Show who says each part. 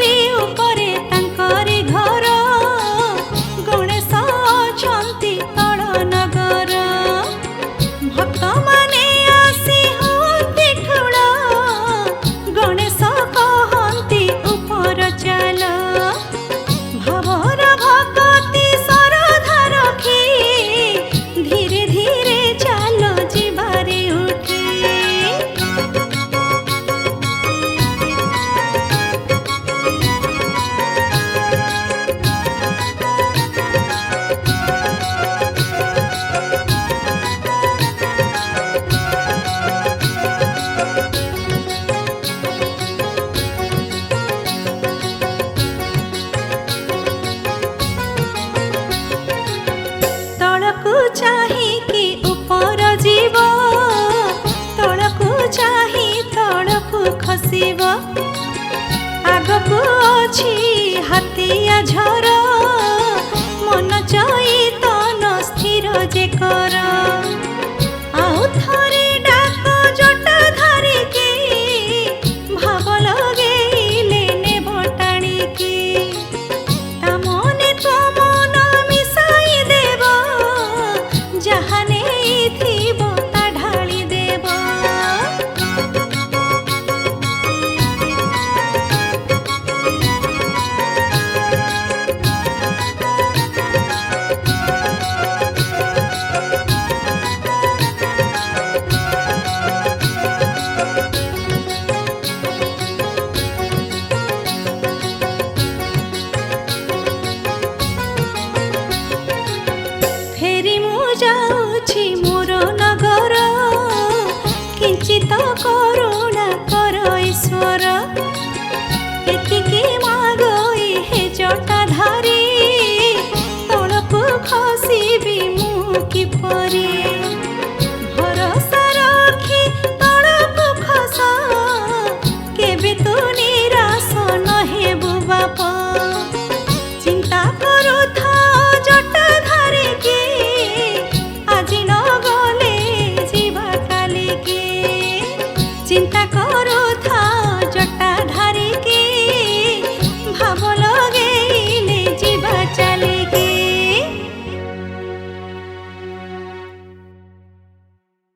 Speaker 1: Siri ଉପରେ ତାଙ୍କରି ଘର ଗଣେଶ ଅଛନ୍ତି ତଳ ନଗର ଭକ୍ତମାନେ ଆସି ହୁଅନ୍ତି ଠୁଳ ଗଣେଶ କହନ୍ତି ଉପର ଚାଲ ଭାବର ଭକତି ଶରଧା ରଖି ଧୀରେ ଧୀରେ ଚାଲ ଯିବାରେ ଉଠି ତଳକୁ ଚାହିଁକି ଉପର ଯିବ ତଳକୁ ଚାହିଁ ତଳକୁ ଖସିବ ଆଗକୁ ଅଛି ହାତିଆ ଝର ମନ ଚୈତନ ସ୍ଥିର ଯେ କର ଆଉ ଥରେ ଡାକ ଜଟା ଧରିକି ଭାବ ଲଗେଇଲେ ନେବ ଟାଣିକି ତା ମନେ ତୋ ମନ ମିଶାଇ ଦେବ ଯାହା ନେଇଥିବ ତା ଢାଳି ଦେବ ଫେରି ମୁଁ ଯାଉଛି ମୋର ନଗର କିଞ୍ଚିତ କରୁଣା କର ଈଶ୍ୱର ଏତିକି ମାଗଇ ହେ ଜଟା ଧାରି ତଳକୁ ଖସିବି ମୁଁ କିପରି